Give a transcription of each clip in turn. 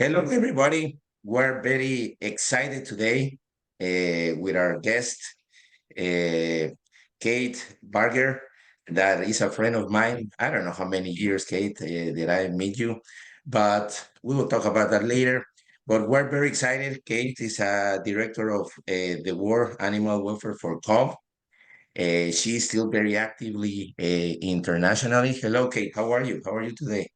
Hello, everybody. We're very excited today with our guest, uh, Kate Barger, that is a friend of mine. I don't know how many years, Kate, did I meet you, but we will talk about that later. But we're very excited. Kate is a director of the World Animal Welfare for Cobb. She's still very actively internationally. Hello, Kate. How are you? How are you today?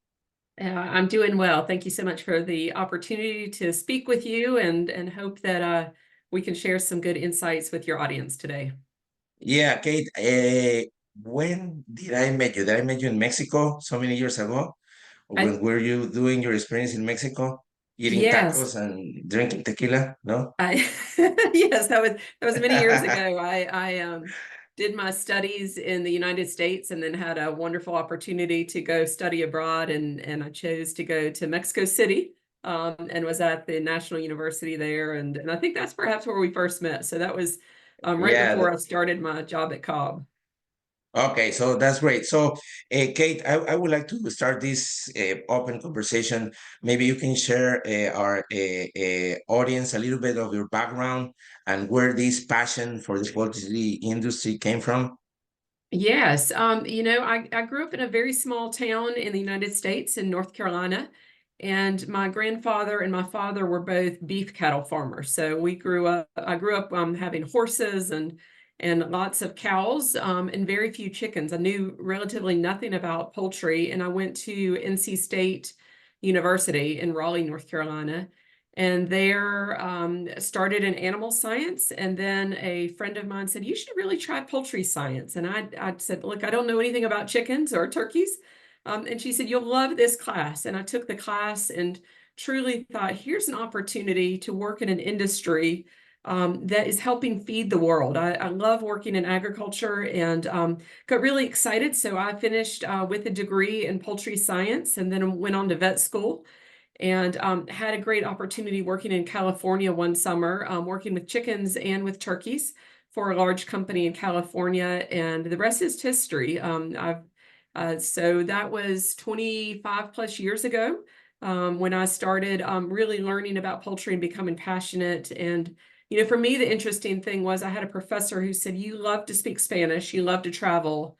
I'm doing well. Thank you so much for the opportunity to speak with you and hope that we can share some good insights with your audience today. Yeah, Kate, when did I meet you? Did I meet you in Mexico so many years ago? Or I, when were you doing your experience in Mexico, eating yes, tacos and drinking tequila? No? I yes, that was many years ago. I did my studies in the United States and then had a wonderful opportunity to go study abroad and I chose to go to Mexico City and was at the National University there and I think that's perhaps where we first met. So that was right Yeah, before I started my job at Cobb. okay, so that's great. So, Kate, I would like to start this open conversation. Maybe you can share our audience a little bit of your background and where this passion for the poultry industry came from. Yes, I grew up in a very small town in the United States in North Carolina, and my grandfather and my father were both beef cattle farmers. So I grew up having horses and lots of cows and very few chickens. I knew relatively nothing about poultry, and I went to NC State University in Raleigh, North Carolina and there started in animal science. And then a friend of mine said, you should really try poultry science. And I said, look, I don't know anything about chickens or turkeys. And she said, you'll love this class. And I took the class and truly thought, here's an opportunity to work in an industry that is helping feed the world. I love working in agriculture and got really excited. So I finished with a degree in poultry science and then went on to vet school and had a great opportunity working in California one summer, working with chickens and with turkeys for a large company in California, and the rest is history. So that was 25 plus years ago when I started really learning about poultry and becoming passionate. And for me, the interesting thing was I had a professor who said, "You love to speak Spanish, you love to travel."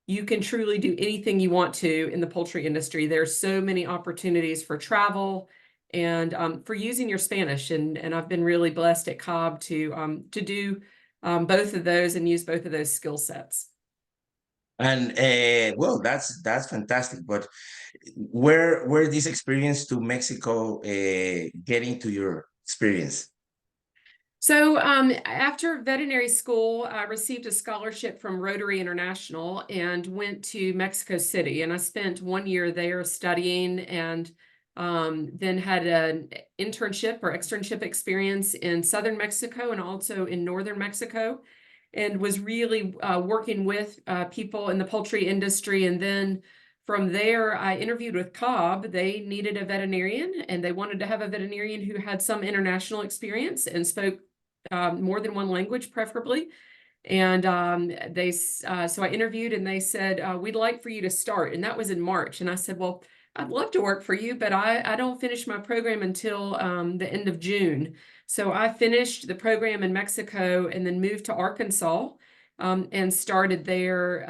You can truly do anything you want to in the poultry industry. There's so many opportunities for travel and for using your Spanish. And I've been really blessed at Cobb to do both of those and use both of those skill sets. And well, that's fantastic. But where this experience to Mexico getting to your experience? So after veterinary school, I received a scholarship from Rotary International and went to Mexico City. And I spent 1 year there studying and then had an internship or externship experience in southern Mexico and also in northern Mexico, and was really working with people in the poultry industry. And then from there, I interviewed with Cobb. They needed a veterinarian and they wanted to have a veterinarian who had some international experience and spoke more than one language, preferably. And so I interviewed and they said, we'd like for you to start. And that was in March. And I said, well, I'd love to work for you, but I don't finish my program until the end of June. So I finished the program in Mexico and then moved to Arkansas and started there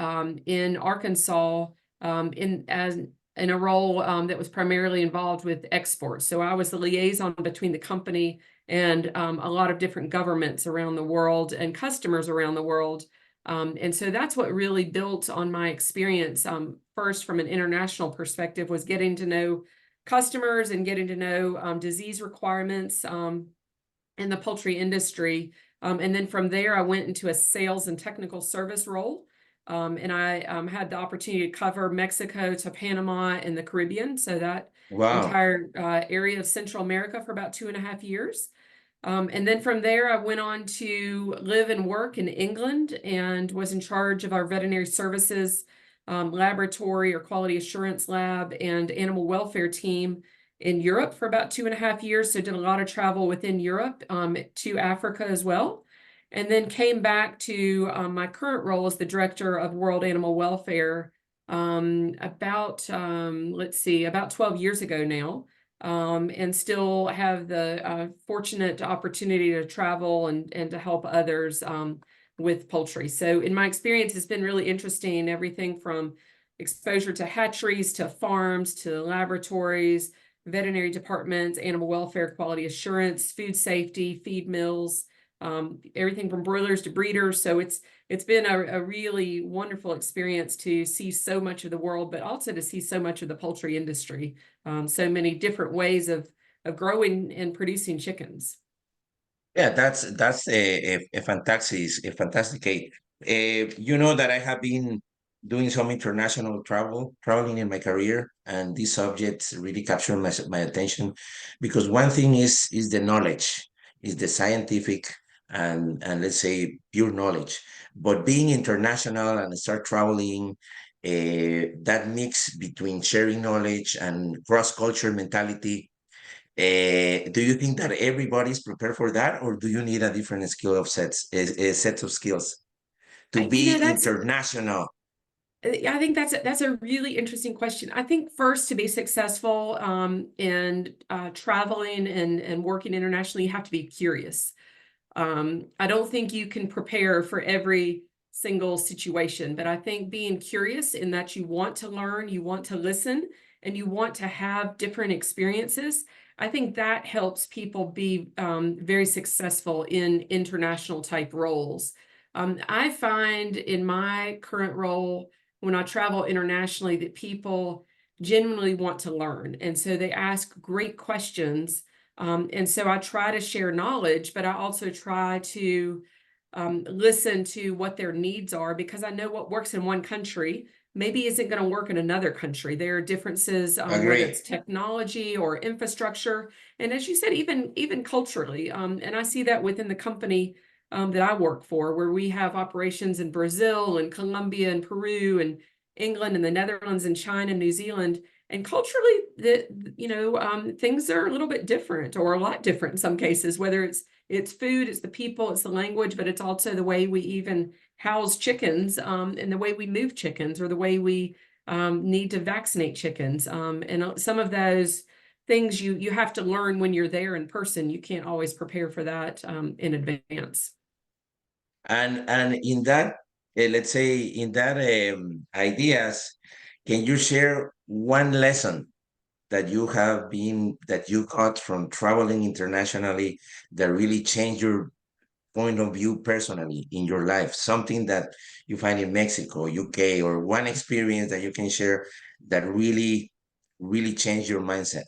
in Arkansas in a role that was primarily involved with exports. So I was the liaison between the company and a lot of different governments around the world and customers around the world. And so that's what really built on my experience. First, from an international perspective, was getting to know customers and getting to know disease requirements in the poultry industry. And then from there, I went into a sales and technical service role. And I had the opportunity to cover Mexico to Panama and the Caribbean. So that Wow. entire area of Central America for about 2.5 years. And then from there, I went on to live and work in England and was in charge of our veterinary services laboratory or quality assurance lab and animal welfare team in Europe for about 2.5 years. So did a lot of travel within Europe to Africa as well. And then came back to my current role as the director of World Animal Welfare about 12 years ago now. and still have the fortunate opportunity to travel and to help others with poultry. So in my experience, it's been really interesting, everything from exposure to hatcheries, to farms, to laboratories, veterinary departments, animal welfare, quality assurance, food safety, feed mills, everything from broilers to breeders. So it's been a really wonderful experience to see so much of the world, but also to see so much of the poultry industry, so many different ways of growing and producing chickens. Yeah, that's a fantastic case. You know that I have been doing some international traveling in my career, and these subjects really capture my attention because one thing is the knowledge, is the scientific and let's say pure knowledge. But being international and start traveling, that mix between sharing knowledge and cross-cultural mentality, do you think that everybody's prepared for that, or do you need a different skill of sets of skills to You know, be that's international? I think that's a really interesting question. I think first, to be successful in traveling and working internationally, you have to be curious. I don't think you can prepare for every single situation, but I think being curious in that you want to learn, you want to listen, and you want to have different experiences, I think that helps people be very successful in international type roles. I find in my current role, when I travel internationally, that people genuinely want to learn. And so they ask great questions, and so I try to share knowledge, but I also try to listen to what their needs are, because I know what works in one country maybe isn't going to work in another country. There are differences, whether Agree. it's technology or infrastructure, and as you said, even culturally. And I see that within the company that I work for, where we have operations in Brazil and Colombia and Peru and England and the Netherlands and China and New Zealand. And culturally, things are a little bit different, or a lot different in some cases, whether it's food, it's the people, it's the language, but it's also the way we even house chickens, and the way we move chickens, or the way we need to vaccinate chickens. And some of those things you have to learn when you're there in person. You can't always prepare for that in advance. And in that, let's say in that ideas, can you share one lesson that you got from traveling internationally that really changed your point of view personally in your life, something that you find in Mexico, UK, or one experience that you can share that really changed your mindset?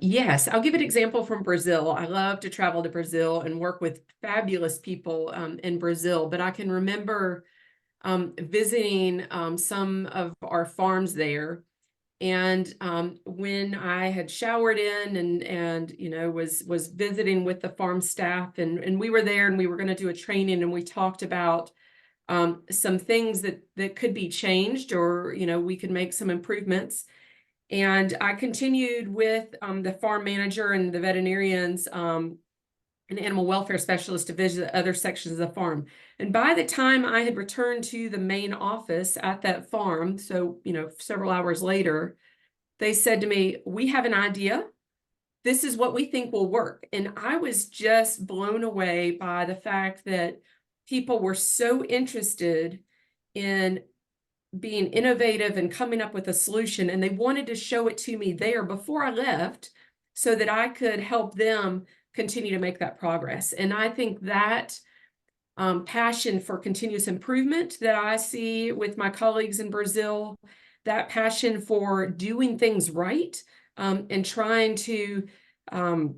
Yes, I'll give an example from Brazil. I love to travel to Brazil and work with fabulous people in Brazil, but I can remember visiting some of our farms there. And when I had showered in and was visiting with the farm staff, and we were there and we were going to do a training, and we talked about some things that could be changed, or we could make some improvements. And I continued with the farm manager and the veterinarians, an animal welfare specialist, to visit other sections of the farm. And by the time I had returned to the main office at that farm, so several hours later, they said to me, "We have an idea. This is what we think will work." And I was just blown away by the fact that people were so interested in being innovative and coming up with a solution, and they wanted to show it to me there before I left, so that I could help them continue to make that progress. And I think that passion for continuous improvement that I see with my colleagues in Brazil, that passion for doing things right, and trying to um,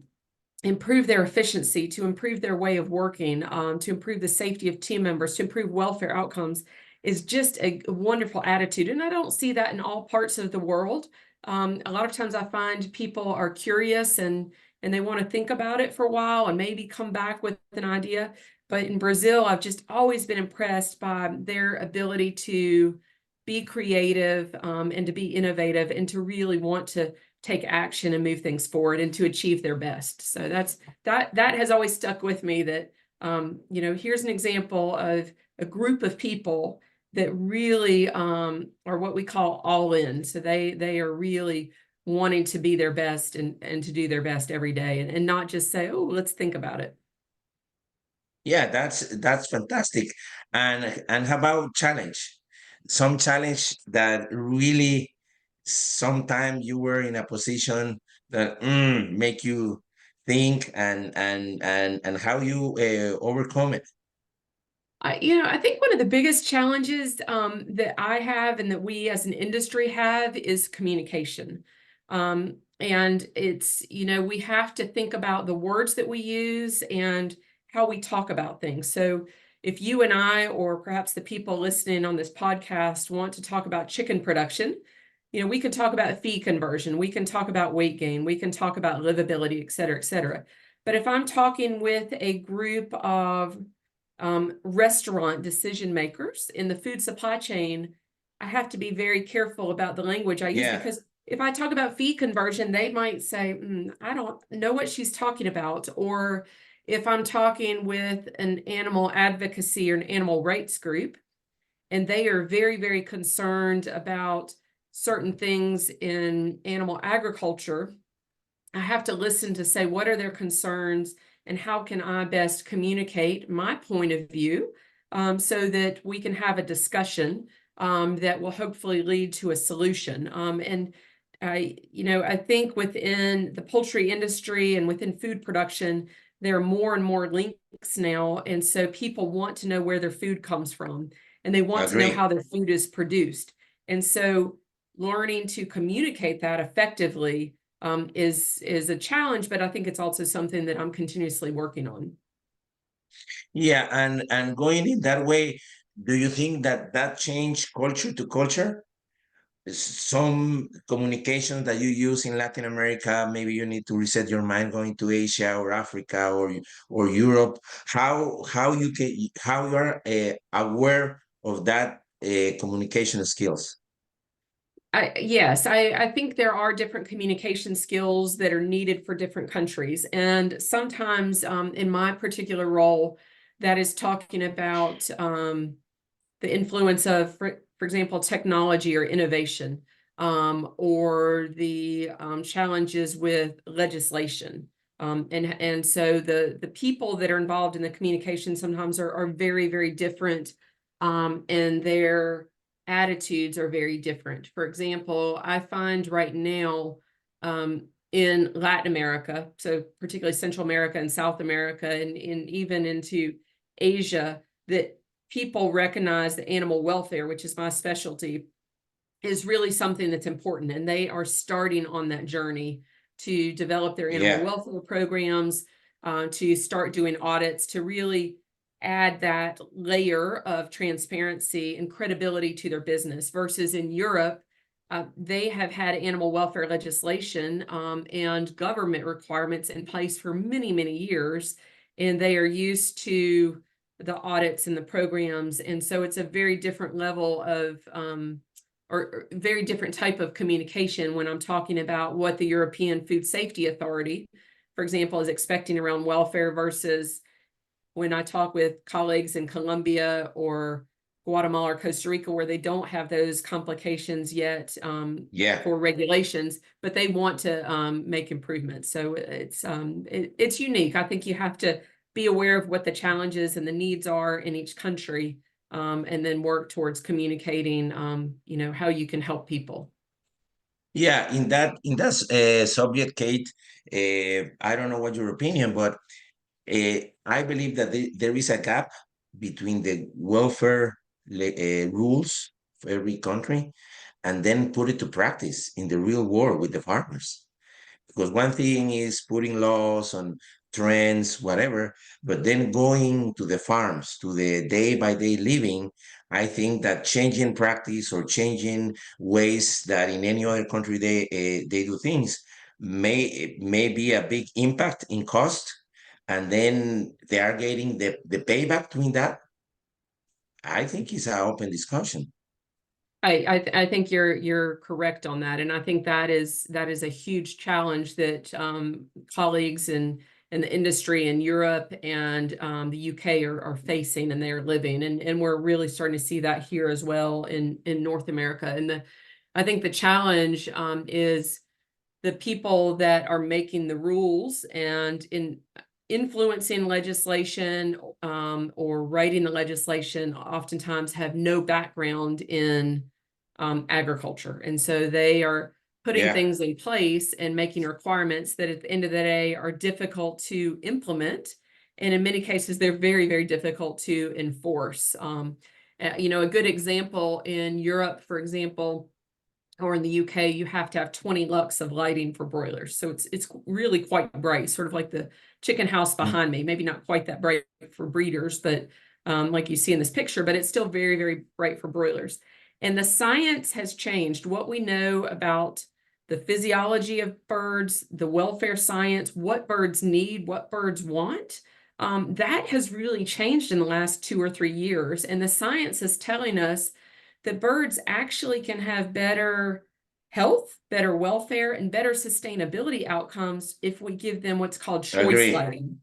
improve their efficiency, to improve their way of working, to improve the safety of team members, to improve welfare outcomes, is just a wonderful attitude. And I don't see that in all parts of the world. A lot of times I find people are curious and they want to think about it for a while and maybe come back with an idea. But in Brazil, I've just always been impressed by their ability to be creative, and to be innovative, and to really want to take action and move things forward and to achieve their best. So that has always stuck with me, that here's an example of a group of people that really are what we call all in. So they are really wanting to be their best and to do their best every day and not just say, oh, let's think about it. Yeah, that's fantastic. And how about challenge? Some challenge that really sometime you were in a position that make you think and how you overcome it. I think one of the biggest challenges that I have and that we as an industry have is communication. And it's, we have to think about the words that we use and how we talk about things. So if you and I, or perhaps the people listening on this podcast, want to talk about chicken production, we can talk about feed conversion, we can talk about weight gain, we can talk about livability, et cetera, et cetera. But if I'm talking with a group of restaurant decision makers in the food supply chain, I have to be very careful about the language I use, Yeah, because if I talk about feed conversion, they might say, I don't know what she's talking about. Or if I'm talking with an animal advocacy or an animal rights group, and they are very, very concerned about certain things in animal agriculture, I have to listen to say, what are their concerns and how can I best communicate my point of view, so that we can have a discussion that will hopefully lead to a solution. And I think within the poultry industry and within food production, there are more and more links now. And so people want to know where their food comes from and they want to know agree. how their food is produced. And so learning to communicate that effectively is a challenge, but I think it's also something that I'm continuously working on. Yeah, and going in that way, do you think that that change culture to culture? Some communication that you use in Latin America, maybe you need to reset your mind going to Asia or Africa or Europe. How you are aware of that communication skills? Yes, I think there are different communication skills that are needed for different countries. And sometimes in my particular role, that is talking about the influence of, for example, technology or innovation, or the challenges with legislation. And so the people that are involved in the communication sometimes are very, very different, and their attitudes are very different. For example, I find right now in Latin America, so particularly Central America and South America, and even into Asia, that people recognize that animal welfare, which is my specialty, is really something that's important. And they are starting on that journey to develop their animal Yeah, welfare programs, to start doing audits, to really add that layer of transparency and credibility to their business. Versus in Europe, they have had animal welfare legislation and government requirements in place for many, many years, and they are used to the audits and the programs. And so it's a very different level of or very different type of communication when I'm talking about what the European Food Safety Authority, for example, is expecting around welfare versus when I talk with colleagues in Colombia or Guatemala or Costa Rica, where they don't have those complications yet yeah. for regulations, but they want to make improvements. So it's unique. I think you have to be aware of what the challenges and the needs are in each country, and then work towards communicating, how you can help people. Yeah, in that subject, Kate, I don't know what your opinion, but I believe that there is a gap between the welfare rules for every country and then put it to practice in the real world with the farmers. Because one thing is putting laws on trends, whatever, but then going to the farms, to the day by day living, I think that changing practice or changing ways that in any other country they do things may be a big impact in cost, and then they are getting the payback between that. I think it's an open discussion. I think you're correct on that, and I think that is a huge challenge that colleagues in the industry in Europe and the UK are facing, and they're living, and we're really starting to see that here as well in North America. And I think the challenge is the people that are making the rules and in influencing legislation or writing the legislation oftentimes have no background in agriculture. And so they are putting Yeah. things in place and making requirements that at the end of the day are difficult to implement. And in many cases, they're very, very difficult to enforce. You know, a good example in Europe, for example, or in the UK, you have to have 20 lux of lighting for broilers. So it's really quite bright, sort of like the chicken house Mm. behind me. Maybe not quite that bright for breeders, but like you see in this picture, but it's still very, very bright for broilers. And the science has changed. What we know about the physiology of birds, the welfare science, what birds need, what birds want, that has really changed in the last 2 or 3 years. And the science is telling us that birds actually can have better health, better welfare, and better sustainability outcomes if we give them what's called choice Agree. lighting.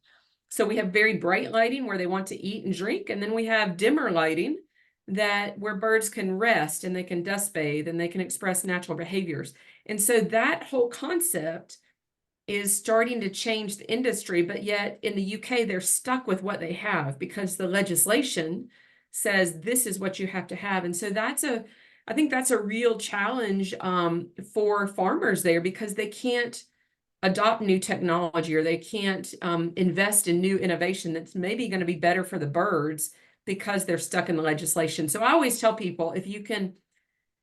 So we have very bright lighting where they want to eat and drink, and then we have dimmer lighting that where birds can rest and they can dust bathe and they can express natural behaviors. And so that whole concept is starting to change the industry, but yet in the UK, they're stuck with what they have because the legislation says this is what you have to have. And so I think that's a real challenge for farmers there because they can't adopt new technology or they can't invest in new innovation that's maybe going to be better for the birds because they're stuck in the legislation. So I always tell people, if you can,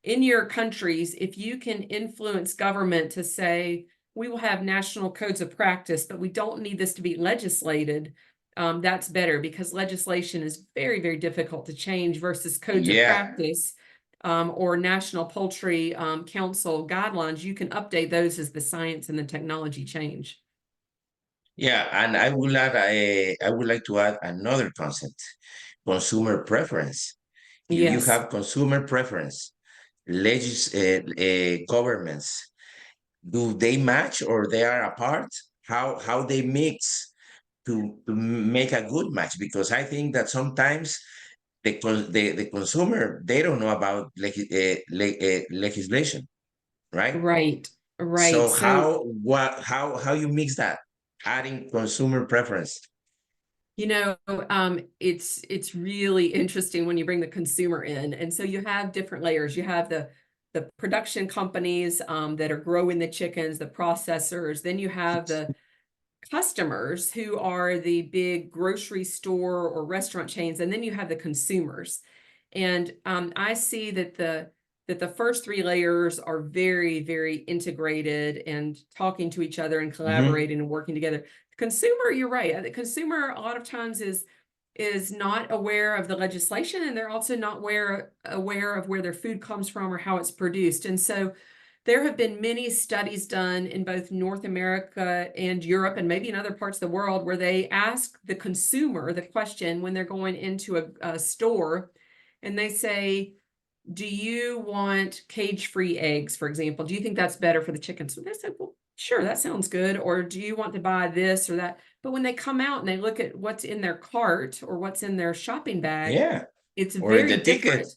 in your countries, if you can influence government to say, we will have national codes of practice, but we don't need this to be legislated, that's better because legislation is very, very difficult to change versus codes of Yeah. practice or National Poultry Council guidelines. You can update those as the science and the technology change. Yeah. And I would like to add another concept, consumer preference. If you Yes, have consumer preference, governments, do they match or they are apart? How they mix to make a good match? Because I think that sometimes the consumer, they don't know about legislation, right? right, right. So So how you mix that, adding consumer preference? you know, it's really interesting when you bring the consumer in, and so you have different layers. You have the production companies that are growing the chickens, the processors. Then you have the customers who are the big grocery store or restaurant chains, and then you have the consumers. And I see that the first three layers are very, very integrated and talking to each other and Hmm. collaborating and working together. The consumer, you're right. The consumer a lot of times is not aware of the legislation, and they're also not aware of where their food comes from or how it's produced. And so there have been many studies done in both North America and Europe, and maybe in other parts of the world, where they ask the consumer the question when they're going into a store, and they say, do you want cage-free eggs, for example? Do you think that's better for the chickens? So they said, well, sure, that sounds good. Or do you want to buy this or that? But when they come out and they look at what's in their cart or what's in their shopping bag, Yeah. it's Or in very the ticket, different.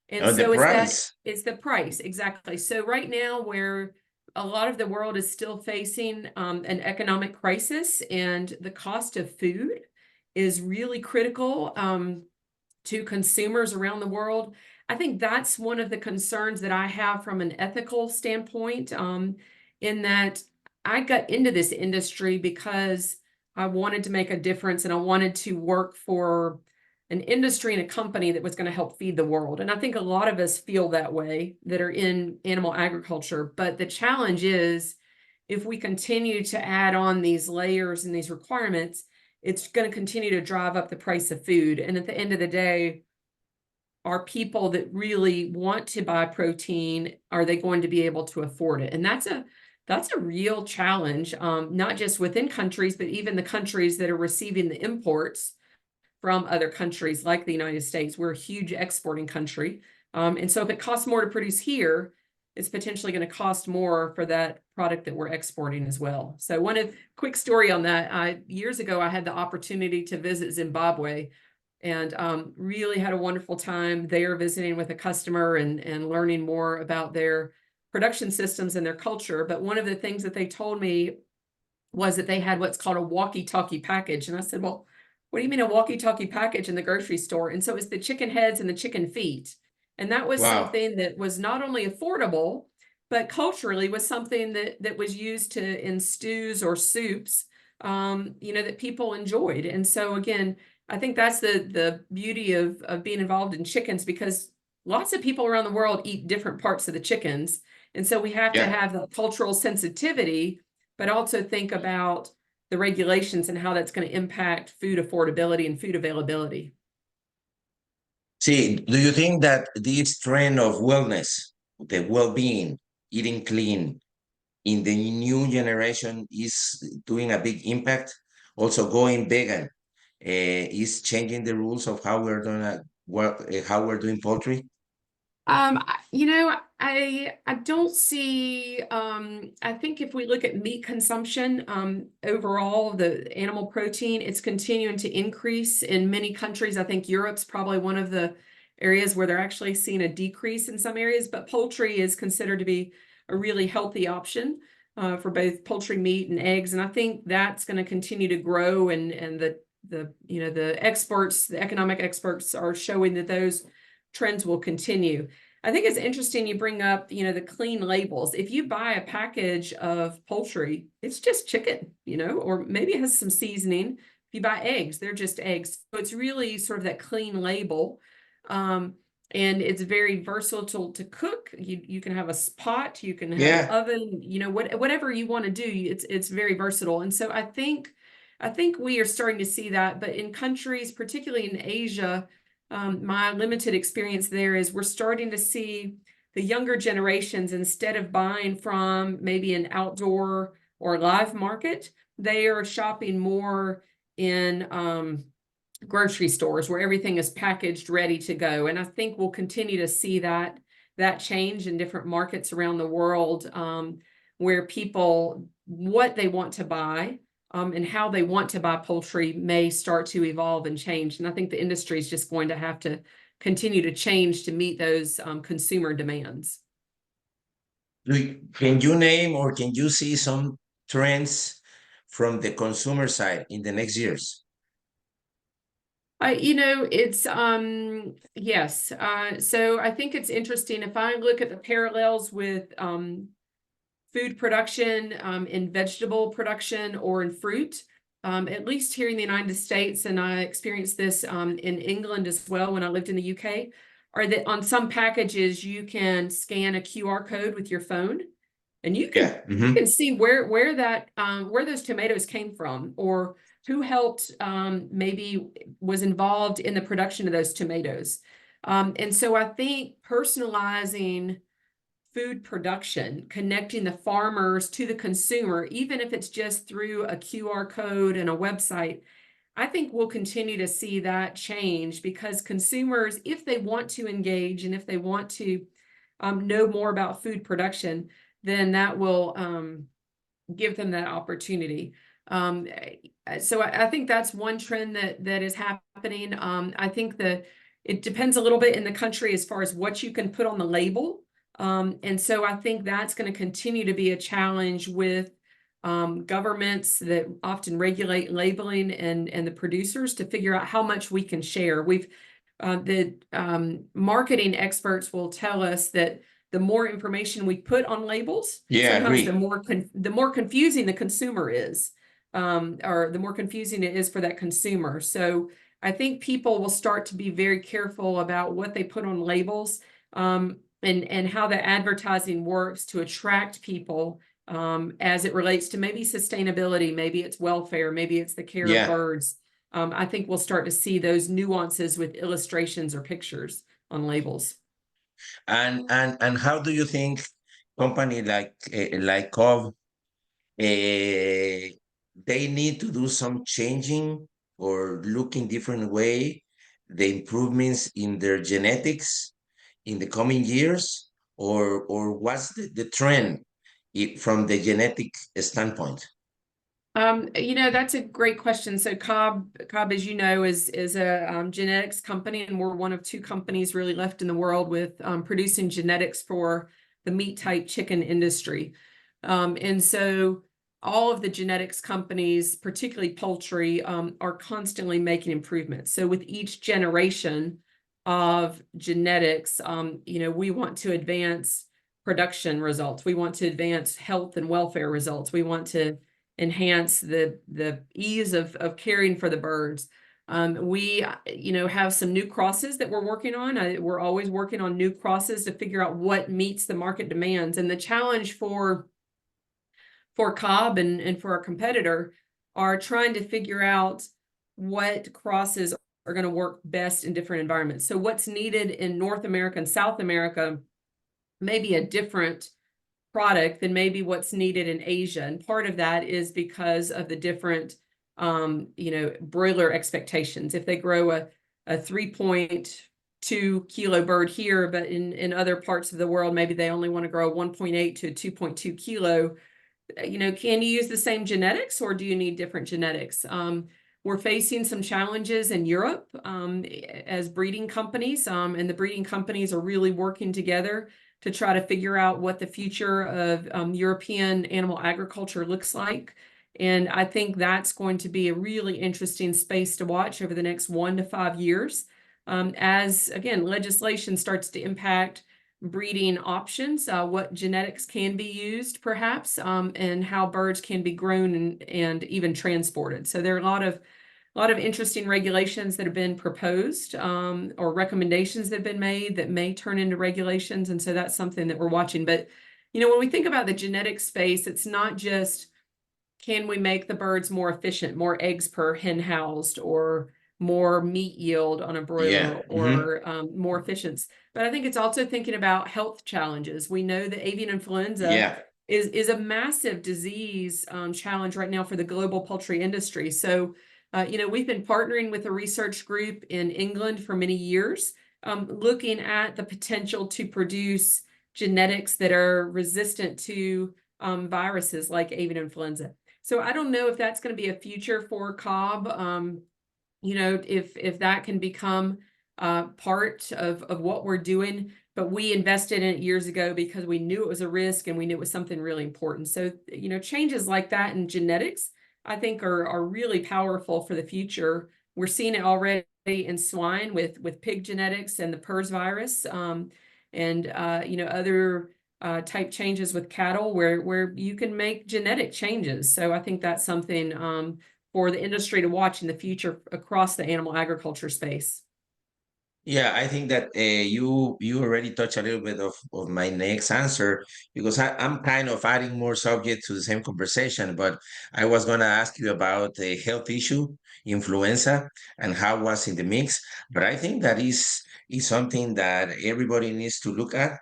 And or the so price. it's the price, exactly. So right now, where a lot of the world is still facing an economic crisis and the cost of food is really critical to consumers around the world. I think that's one of the concerns that I have from an ethical standpoint, in that I got into this industry because I wanted to make a difference and I wanted to work for an industry and a company that was going to help feed the world. And I think a lot of us feel that way that are in animal agriculture. But the challenge is if we continue to add on these layers and these requirements, it's going to continue to drive up the price of food. And at the end of the day, are people that really want to buy protein, are they going to be able to afford it? And that's a real challenge, not just within countries, but even the countries that are receiving the imports from other countries like the United States. We're a huge exporting country. And so if it costs more to produce here, it's potentially going to cost more for that product that we're exporting as well. So quick story on that. Years ago, I had the opportunity to visit Zimbabwe and really had a wonderful time there visiting with a customer and learning more about their production systems in their culture. But one of the things that they told me was that they had what's called a walkie-talkie package. And I said, well, what do you mean a walkie-talkie package in the grocery store? And so it was the chicken heads and the chicken feet. And that was Wow. something that was not only affordable, but culturally was something that was used to in stews or soups, that people enjoyed. And so again, I think that's the beauty of being involved in chickens, because lots of people around the world eat different parts of the chickens. And so we have to Yeah. have the cultural sensitivity, but also think about the regulations and how that's going to impact food affordability and food availability. See, do you think that this trend of wellness, the well-being, eating clean in the new generation is doing a big impact? Also, going vegan is changing the rules of how we're doing how we're doing poultry. I don't see, I think if we look at meat consumption, overall, the animal protein, it's continuing to increase in many countries. I think Europe's probably one of the areas where they're actually seeing a decrease in some areas, but poultry is considered to be a really healthy option for both poultry meat and eggs. And I think that's going to continue to grow, and the experts, the economic experts are showing that those trends will continue. I think it's interesting you bring up, the clean labels. If you buy a package of poultry, it's just chicken, or maybe it has some seasoning. If you buy eggs, they're just eggs. So it's really sort of that clean label. And it's very versatile to cook. You can have a pot, you can have an Yeah. oven, whatever you want to do, it's very versatile. And so I think we are starting to see that, but in countries, particularly in Asia, my limited experience there is we're starting to see the younger generations, instead of buying from maybe an outdoor or live market, they are shopping more in grocery stores where everything is packaged, ready to go. And I think we'll continue to see that change in different markets around the world, where people, what they want to buy, and how they want to buy poultry may start to evolve and change. And I think the industry is just going to have to continue to change to meet those consumer demands. Can you name or can you see some trends from the consumer side in the next years? It's yes. So I think it's interesting if I look at the parallels with food production, in vegetable production or in fruit, at least here in the United States, and I experienced this in England as well when I lived in the UK, are that on some packages you can scan a QR code with your phone, and you can Yeah. you can see where that where those tomatoes came from, or who helped, maybe was involved in the production of those tomatoes. And so I think personalizing food production, connecting the farmers to the consumer, even if it's just through a QR code and a website, I think we'll continue to see that change, because consumers, if they want to engage and if they want to know more about food production, then that will give them that opportunity. So I think that's one trend that is happening. I think that it depends a little bit in the country as far as what you can put on the label. And so I think that's going to continue to be a challenge with governments that often regulate labeling and the producers to figure out how much we can share. The marketing experts will tell us that the more information we put on labels, Yeah, sometimes agree. the more confusing the consumer is, or the more confusing it is for that consumer. So I think people will start to be very careful about what they put on labels, and how the advertising works to attract people, as it relates to maybe sustainability, maybe it's welfare, maybe it's the care of Yeah. birds. I think we'll start to see those nuances with illustrations or pictures on labels. And how do you think company like Cobb, they need to do some changing or look in different way the improvements in their genetics in the coming years, or what's the trend from the genetic standpoint? That's a great question. So Cobb, as you know, is a genetics company, and we're one of two companies really left in the world with producing genetics for the meat type chicken industry. And so all of the genetics companies, particularly poultry, are constantly making improvements. So with each generation of genetics, we want to advance production results. We want to advance health and welfare results. We want to enhance the ease of caring for the birds. We, have some new crosses that we're working on. We're always working on new crosses to figure out what meets the market demands. And the challenge for Cobb and for our competitor are trying to figure out what crosses are going to work best in different environments. So what's needed in North America and South America may be a different product than maybe what's needed in Asia. And part of that is because of the different, broiler expectations. If they grow a 3.2 kilo bird here, but in other parts of the world, maybe they only want to grow 1.8 to 2.2 kilo. Can you use the same genetics or do you need different genetics? We're facing some challenges in Europe as breeding companies, and the breeding companies are really working together to try to figure out what the future of European animal agriculture looks like. And I think that's going to be a really interesting space to watch over the next 1 to 5 years as, again, legislation starts to impact breeding options, what genetics can be used perhaps, and how birds can be grown and even transported. So there are a lot of interesting regulations that have been proposed or recommendations that have been made that may turn into regulations. And so that's something that we're watching. But, when we think about the genetic space, it's not just can we make the birds more efficient, more eggs per hen housed, or more meat yield on a broiler, Yeah. or more efficiency. But I think it's also thinking about health challenges. We know that avian influenza Yeah. is a massive disease challenge right now for the global poultry industry. So, we've been partnering with a research group in England for many years, looking at the potential to produce genetics that are resistant to viruses like avian influenza. So I don't know if that's going to be a future for Cobb. If that can become part of what we're doing, but we invested in it years ago because we knew it was a risk and we knew it was something really important. So, changes like that in genetics, I think are really powerful for the future. We're seeing it already in swine with pig genetics and the PRRS virus, and other type changes with cattle where you can make genetic changes. So I think that's something for the industry to watch in the future across the animal agriculture space. Yeah, I think that you already touched a little bit of my next answer because I'm kind of adding more subject to the same conversation, but I was gonna ask you about the health issue, influenza, and how was in the mix. But I think that is something that everybody needs to look at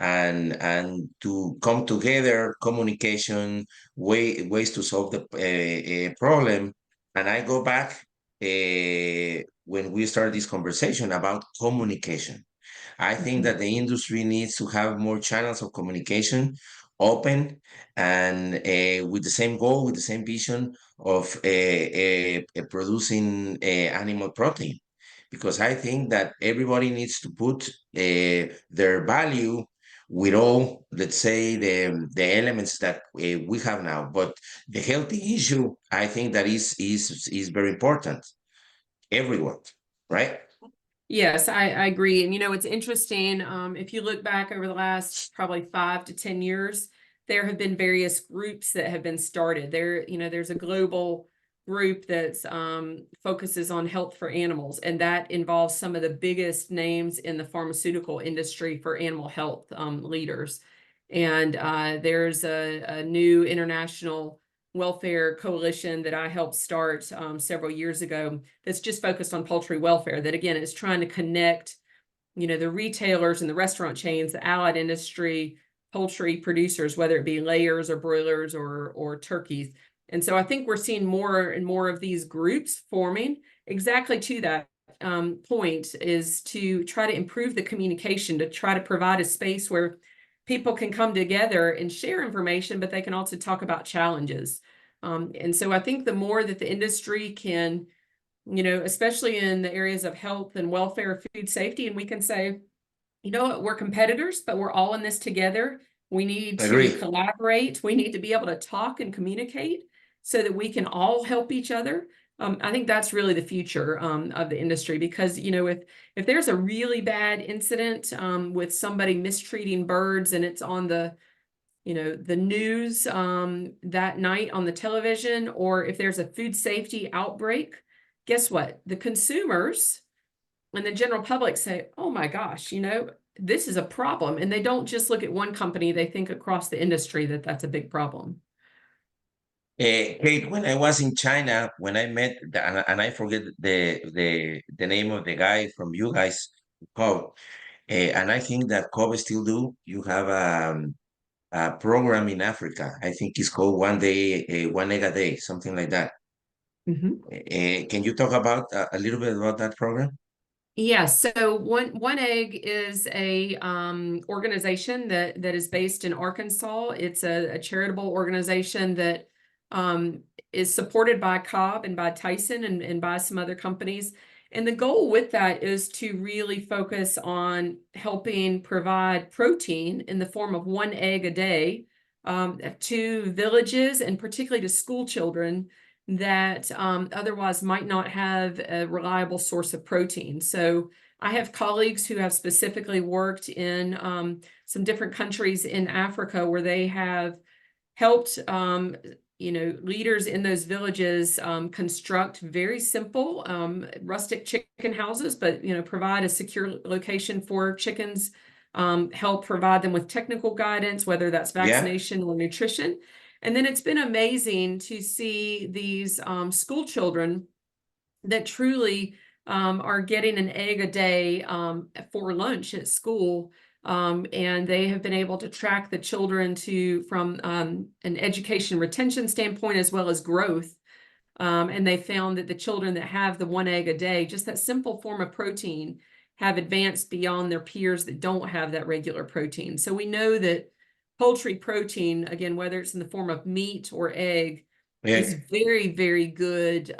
and to come together, communication, ways to solve the problem. And I go back when we start this conversation about communication. I think Mhm. that the industry needs to have more channels of communication open and with the same goal, with the same vision of producing animal protein. Because I think that everybody needs to put their value with all, let's say, the elements that we have now. But the healthy issue, I think that is very important. Everyone, right? Yes, I agree. And it's interesting. If you look back over the last probably 5 to 10 years, there have been various groups that have been started. There's a global group that focuses on health for animals, and that involves some of the biggest names in the pharmaceutical industry for animal health leaders. And there's a new international welfare coalition that I helped start several years ago that's just focused on poultry welfare, that again is trying to connect the retailers and the restaurant chains, the allied industry, poultry producers, whether it be layers or broilers or turkeys. And so I think we're seeing more and more of these groups forming exactly to that point, is to try to improve the communication, to try to provide a space where people can come together and share information, but they can also talk about challenges. And so I think the more that the industry can, especially in the areas of health and welfare, food safety, and we can say, you know what, we're competitors, but we're all in this together. We need to Agree. collaborate. We need to be able to talk and communicate so that we can all help each other. I think that's really the future of the industry because, you know, if there's a really bad incident with somebody mistreating birds and it's on the, you know, the news that night on the television, or if there's a food safety outbreak, guess what? The consumers and the general public say, oh my gosh, you know, this is a problem. And they don't just look at one company, they think across the industry that that's a big problem. Kate, when I was in China, when I met, and I forget the name of the guy from you guys, Cobb, and I think that Cobb still do. You have a program in Africa. I think it's called One Day, One Egg a Day, something like that. Mhm. Can you talk about a little bit about that program? Yeah, so One Egg is a organization that is based in Arkansas. It's a charitable organization that is supported by Cobb and by Tyson and by some other companies. And the goal with that is to really focus on helping provide protein in the form of one egg a day to villages and particularly to school children that otherwise might not have a reliable source of protein. So I have colleagues who have specifically worked in some different countries in Africa where they have helped you know, leaders in those villages construct very simple rustic chicken houses, but you know, provide a secure location for chickens, help provide them with technical guidance, whether that's Yeah. vaccination or nutrition. And then it's been amazing to see these school children that truly are getting an egg a day for lunch at school. And they have been able to track the children to from an education retention standpoint as well as growth. And they found that the children that have the one egg a day, just that simple form of protein, have advanced beyond their peers that don't have that regular protein. So we know that poultry protein, again, whether it's in the form of meat or egg, is Yeah. very, very good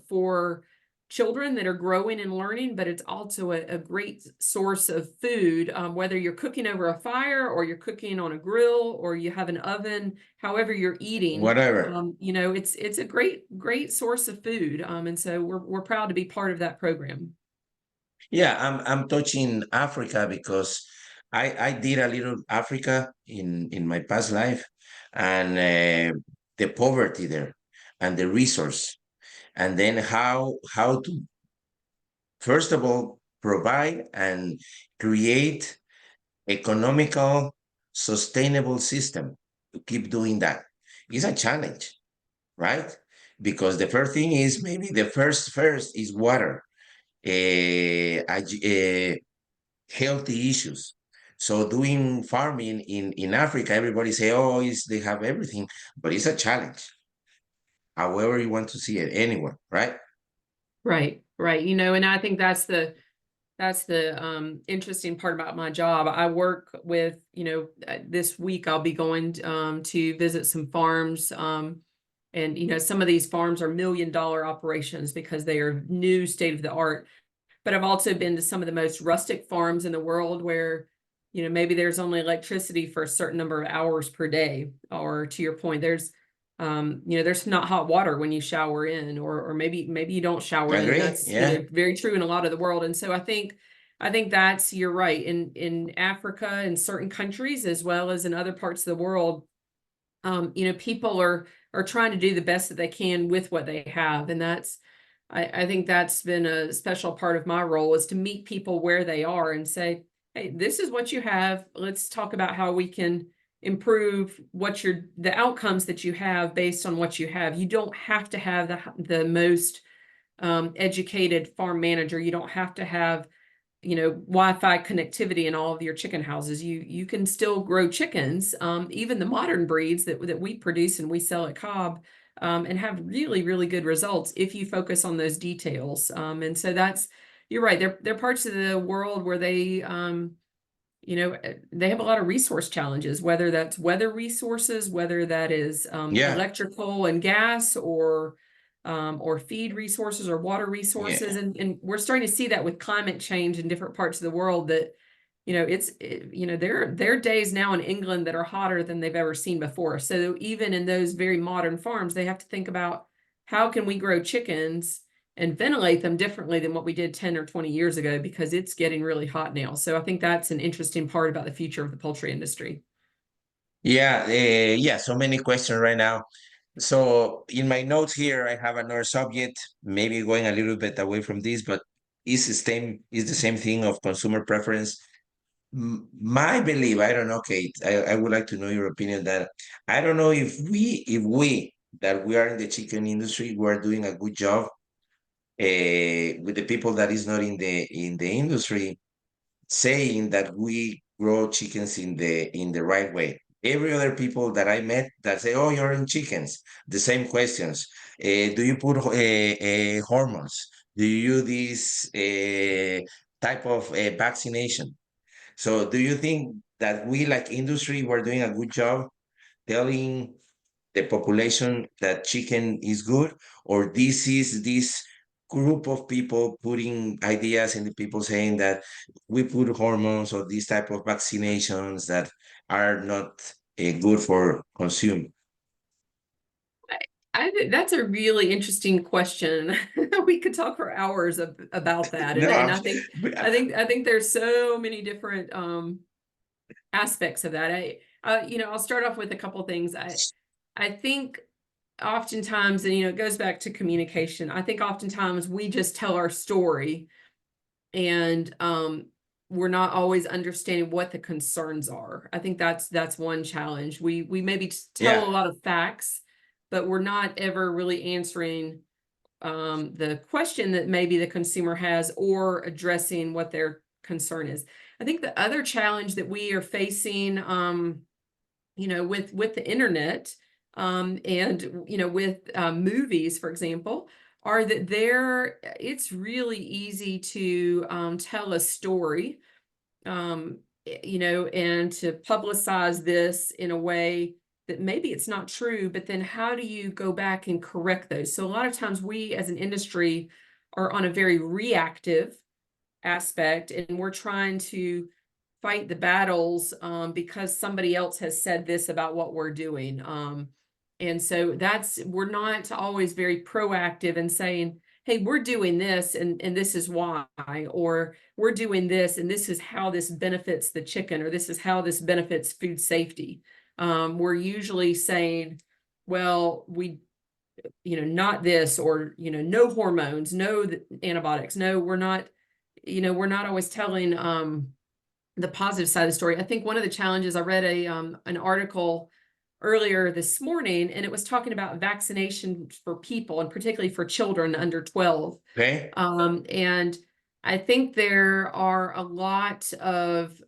for children that are growing and learning, but it's also a great source of food, whether you're cooking over a fire or you're cooking on a grill or you have an oven, however you're eating. Whatever. You know, it's a great source of food. And so we're proud to be part of that program. Yeah, I'm touching Africa because I did a little Africa in my past life, and the poverty there, and the resource, and then how to first of all provide and create economical sustainable system to keep doing that. It's a challenge, right? Because the first thing is maybe the first is water, healthy issues. So doing farming in Africa, everybody say, oh, they have everything, but it's a challenge. However you want to see it, anywhere, right? Right, right. You know, and I think that's the interesting part about my job. I work with, you know, this week I'll be going to visit some farms. And, you know, some of these farms are $1 million operations because they are new state of the art. But I've also been to some of the most rustic farms in the world where, you know, maybe there's only electricity for a certain number of hours per day. Or to your point, there's you know, there's not hot water when you shower in, or maybe you don't shower in. Agree? That's, you Yeah. know, very true in a lot of the world. And so I think that's, you're right. In Africa, in certain countries, as well as in other parts of the world, you know, people are trying to do the best that they can with what they have. And that's I think that's been a special part of my role, is to meet people where they are and say, hey, this is what you have. Let's talk about how we can improve the outcomes that you have based on what you have. You don't have to have the most educated farm manager. You don't have to have, you know, Wi-Fi connectivity in all of your chicken houses. You can still grow chickens, even the modern breeds that we produce and we sell at Cobb, and have really, really good results if you focus on those details. And so you're right. There are parts of the world where you know, they have a lot of resource challenges, whether that's weather resources, whether that is Yeah. electrical and gas, or feed resources or water resources. Yeah. And we're starting to see that with climate change in different parts of the world, that there are days now in England that are hotter than they've ever seen before. So even in those very modern farms, they have to think about how can we grow chickens and ventilate them differently than what we did 10 or 20 years ago, because it's getting really hot now. So I think that's an interesting part about the future of the poultry industry. Yeah, yeah, so many questions right now. So in my notes here, I have another subject, maybe going a little bit away from this, but is the same thing of consumer preference. My belief, I don't know, Kate, I would like to know your opinion that I don't know if we that we are in the chicken industry, we are doing a good job with the people that is not in the industry saying that we grow chickens in the right way. Every other people that I met that say, "Oh, you're in chickens," the same questions. Do you put hormones? Do you use this type of vaccination? So, do you think that we, like industry, were doing a good job telling the population that chicken is good, or this is this group of people putting ideas in the people saying that we put hormones or these type of vaccinations that are not good for consume? I think that's a really interesting question. We could talk for hours about that. No, And I'm, I think but, I think there's so many different aspects of that. I'll start off with a couple of things. I think oftentimes, and it goes back to communication. I think oftentimes we just tell our story, and we're not always understanding what the concerns are. I think that's one challenge. We maybe tell a yeah, lot of facts, but we're not ever really answering the question that maybe the consumer has, or addressing what their concern is. I think the other challenge that we are facing, with the internet, and with movies, for example, are that it's really easy to tell a story, and to publicize this in a way that maybe it's not true, but then how do you go back and correct those? So a lot of times we as an industry are on a very reactive aspect, and we're trying to fight the battles because somebody else has said this about what we're doing. And so we're not always very proactive in saying, hey, we're doing this, and this is why, or we're doing this and this is how this benefits the chicken, or this is how this benefits food safety. We're usually saying, well, not this, or, no hormones, no antibiotics. No, we're not always telling the positive side of the story. I think one of the challenges, I read an article earlier this morning, and it was talking about vaccination for people, and particularly for children under 12. okay, And I think there are a lot of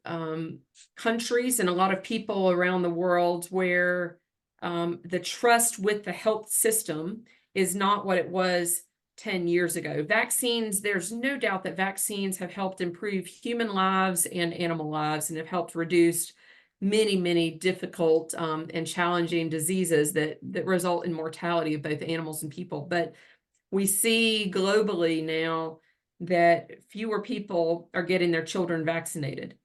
countries and a lot of people around the world where the trust with the health system is not what it was 10 years ago. Vaccines, there's no doubt that vaccines have helped improve human lives and animal lives, and have helped reduce many, many difficult and challenging diseases that result in mortality of both animals and people. But we see globally now that fewer people are getting their children vaccinated.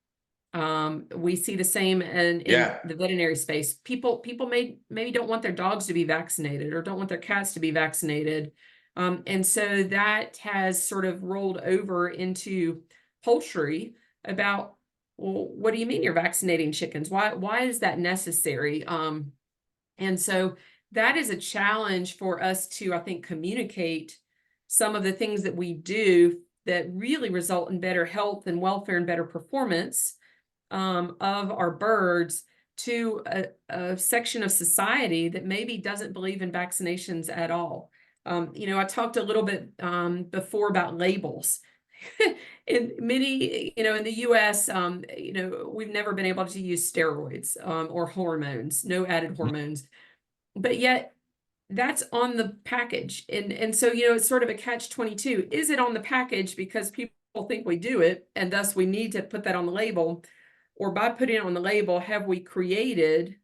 We see the same in yeah, the veterinary space. People maybe don't want their dogs to be vaccinated, or don't want their cats to be vaccinated. And so that has sort of rolled over into poultry about, well, what do you mean you're vaccinating chickens? Why is that necessary? And so that is a challenge for us to, I think, communicate some of the things that we do that really result in better health and welfare and better performance of our birds, to a section of society that maybe doesn't believe in vaccinations at all. I talked a little bit before about labels. In many, in the US, we've never been able to use steroids or hormones, no added hormones, but yet that's on the package. And so, it's sort of a catch-22. Is it on the package because people think we do it, and thus we need to put that on the label? Or by putting it on the label, have we created,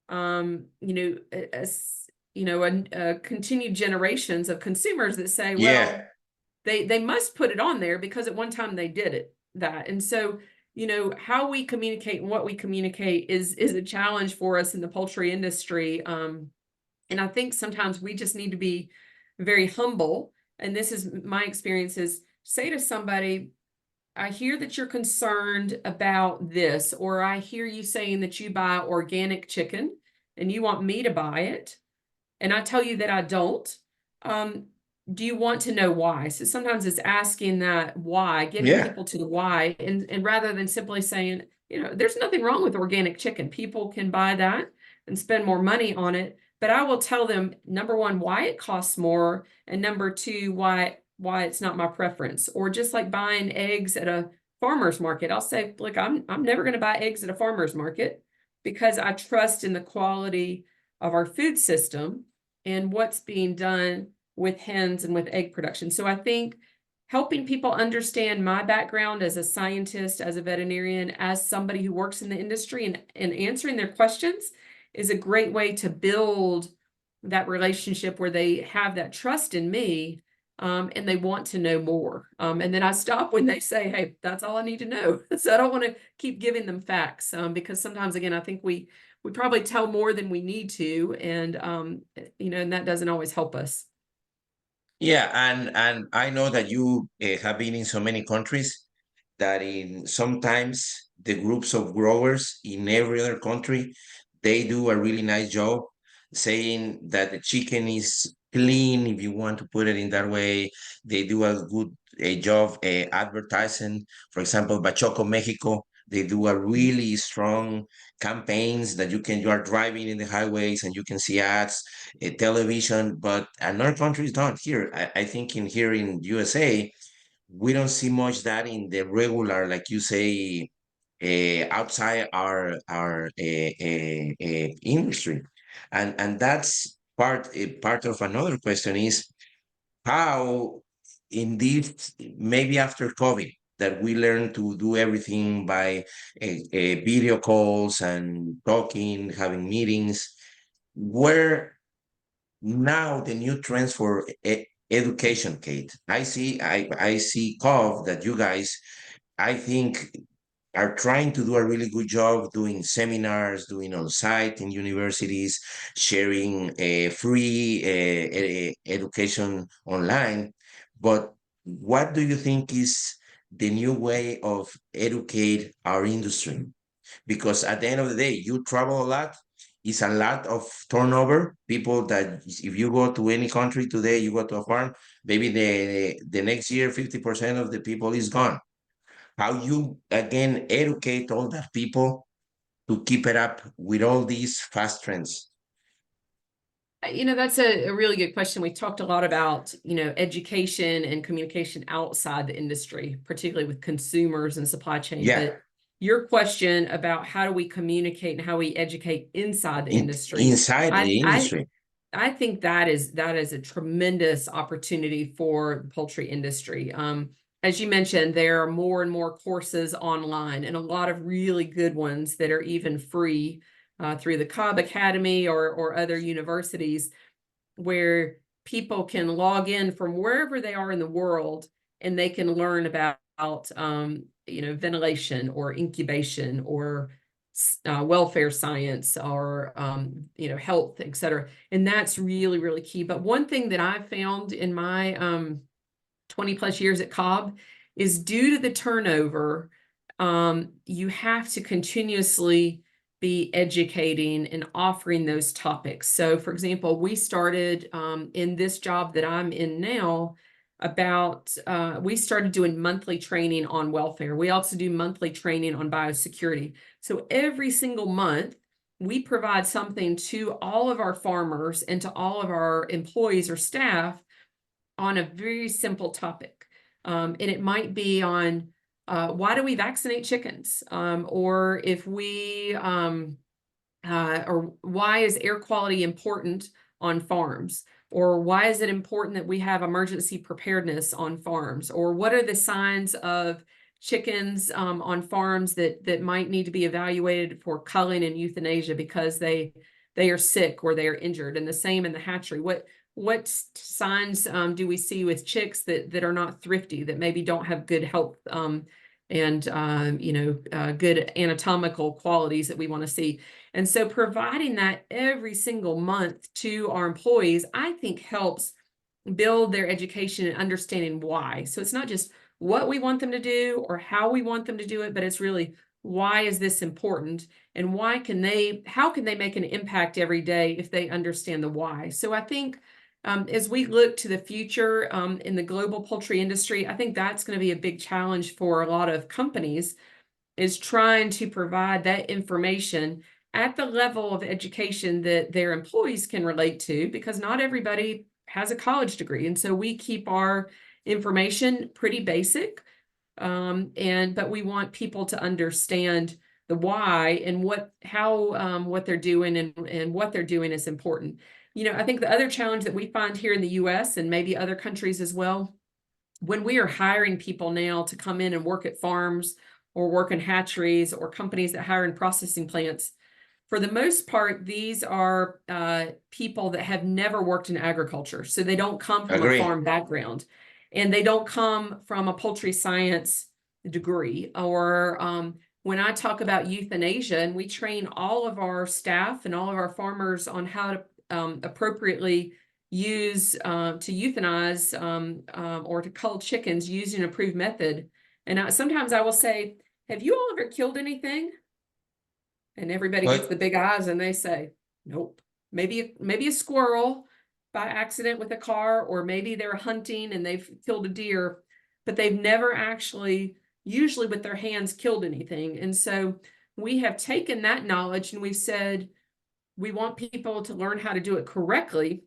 continued generations of consumers that say, well, yeah, they must put it on there because at one time they did that. And so how we communicate and what we communicate is a challenge for us in the poultry industry. And I think sometimes we just need to be very humble. And this is my experience, is say to somebody, I hear that you're concerned about this, or I hear you saying that you buy organic chicken and you want me to buy it, and I tell you that I don't. Um, do you want to know why? So sometimes it's asking that why, getting Yeah. people to the why, and rather than simply saying, there's nothing wrong with organic chicken. People can buy that and spend more money on it. But I will tell them, number one, why it costs more, and number two, why it's not my preference. Or just like buying eggs at a farmer's market, I'll say, look, I'm never going to buy eggs at a farmer's market because I trust in the quality of our food system and what's being done with hens and with egg production. So I think helping people understand my background as a scientist, as a veterinarian, as somebody who works in the industry, and answering their questions is a great way to build that relationship where they have that trust in me, and they want to know more. And then I stop when they say, hey, that's all I need to know. So I don't want to keep giving them facts, because sometimes, again, I think we probably tell more than we need to, and and that doesn't always help us. Yeah, and I know that you have been in so many countries that in sometimes the groups of growers in every other country, they do a really nice job saying that the chicken is clean, if you want to put it in that way. They do a good job advertising. For example, Bachoco, Mexico, they do a really strong campaigns that you are driving in the highways and you can see ads, television, but another countries don't. Here, I think in here in USA, we don't see much that in the regular, like you say, outside our industry, and that's part of another question is how indeed maybe after COVID that we learn to do everything by video calls and talking, having meetings, where now the new trends for education, Kate. I see Cov that you guys, I think, are trying to do a really good job doing seminars, doing on site in universities, sharing free education online. But what do you think is the new way of educate our industry? Because at the end of the day, you travel a lot. It's a lot of turnover. People that if you go to any country today, you go to a farm, maybe the next year, 50% of the people is gone. How you again educate all that people to keep it up with all these fast trends? That's a really good question. We talked a lot about, education and communication outside the industry, particularly with consumers and supply chain. Yeah, But your question about how do we communicate and how we educate inside the industry, inside I the I industry. I think that is a tremendous opportunity for the poultry industry. As you mentioned, there are more and more courses online, and a lot of really good ones that are even free through the Cobb Academy or other universities, where people can log in from wherever they are in the world, and they can learn about ventilation or incubation or welfare science or health, etc. And that's really, really key. But one thing that I've found in my 20 plus years at Cobb is, due to the turnover, you have to continuously be educating and offering those topics. So, for example, we started in this job that I'm in now we started doing monthly training on welfare. We also do monthly training on biosecurity. So every single month, we provide something to all of our farmers and to all of our employees or staff on a very simple topic. And it might be on why do we vaccinate chickens? Or if we, or why is air quality important on farms? Or why is it important that we have emergency preparedness on farms? Or what are the signs of chickens on farms that might need to be evaluated for culling and euthanasia because they are sick or they are injured? And the same in the hatchery. What signs do we see with chicks that are not thrifty, that maybe don't have good health and good anatomical qualities that we want to see. And so providing that every single month to our employees, I think helps build their education and understanding why. So it's not just what we want them to do or how we want them to do it, but it's really why is this important and how can they make an impact every day if they understand the why. So I think as we look to the future in the global poultry industry, I think that's going to be a big challenge for a lot of companies, is trying to provide that information at the level of education that their employees can relate to, because not everybody has a college degree. And so we keep our information pretty basic. But we want people to understand the why and what they're doing and what they're doing is important. I think the other challenge that we find here in the US and maybe other countries as well, when we are hiring people now to come in and work at farms or work in hatcheries or companies that hire in processing plants, for the most part, these are people that have never worked in agriculture. So they don't come from a Agree. farm background, and they don't come from a poultry science degree. Or when I talk about euthanasia, and we train all of our staff and all of our farmers on how to appropriately use to euthanize or to cull chickens using an approved method. And sometimes I will say, have you all ever killed anything? And everybody gets the But big eyes and they say, nope. Maybe a squirrel by accident with a car, or maybe they're hunting and they've killed a deer, but they've never actually, usually with their hands, killed anything. And so we have taken that knowledge and we've said, we want people to learn how to do it correctly.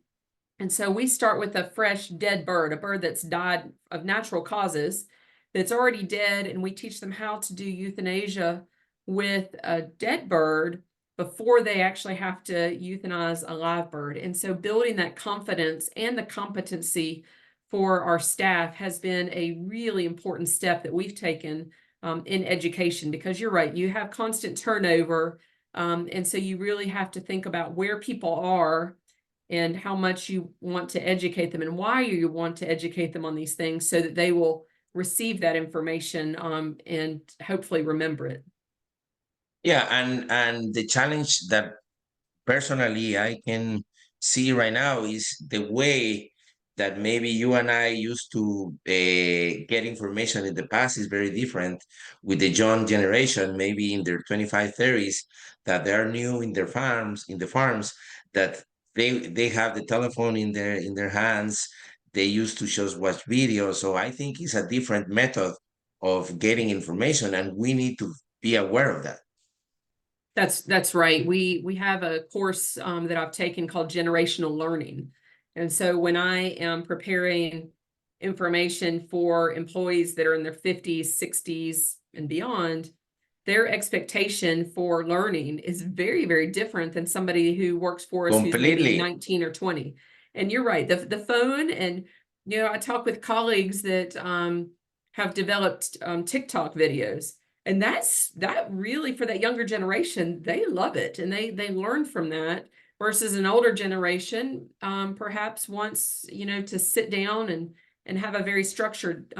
And so we start with a fresh dead bird, a bird that's died of natural causes, that's already dead, and we teach them how to do euthanasia with a dead bird before they actually have to euthanize a live bird. And so building that confidence and the competency for our staff has been a really important step that we've taken in education, because you're right, you have constant turnover. And so you really have to think about where people are and how much you want to educate them and why you want to educate them on these things so that they will receive that information and hopefully remember it. yeah, and the challenge that personally I can see right now is the way that maybe you and I used to get information in the past is very different with the young generation, maybe in their 25, 30s, that they are new in the farms, that they have the telephone in their hands. They used to just watch videos. So I think it's a different method of getting information, and we need to be aware of that. That's right. We have a course that I've taken called generational learning. And so when I am preparing information for employees that are in their 50s, 60s, and beyond, their expectation for learning is very, very different than somebody who works for us who's maybe Completely. 19 or 20. And you're right, the phone, and I talk with colleagues that have developed TikTok videos. And that really, for that younger generation, they love it and they learn from that, versus an older generation perhaps wants to sit down and have a very structured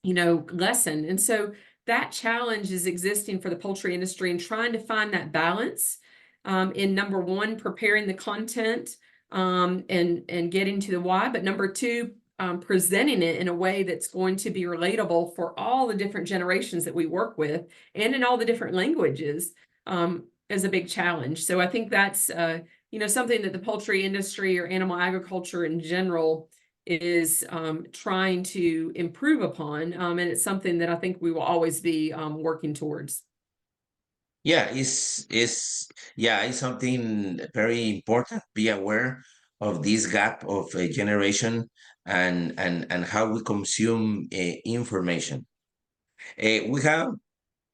lesson. And so that challenge is existing for the poultry industry, and trying to find that balance in, number one, preparing the content and getting to the why, but number two, presenting it in a way that's going to be relatable for all the different generations that we work with and in all the different languages is a big challenge. So I think that's something that the poultry industry or animal agriculture in general is trying to improve upon. And it's something that I think we will always be working towards. Yeah, it's something very important. Be aware of this gap of a generation, and how we consume information. We have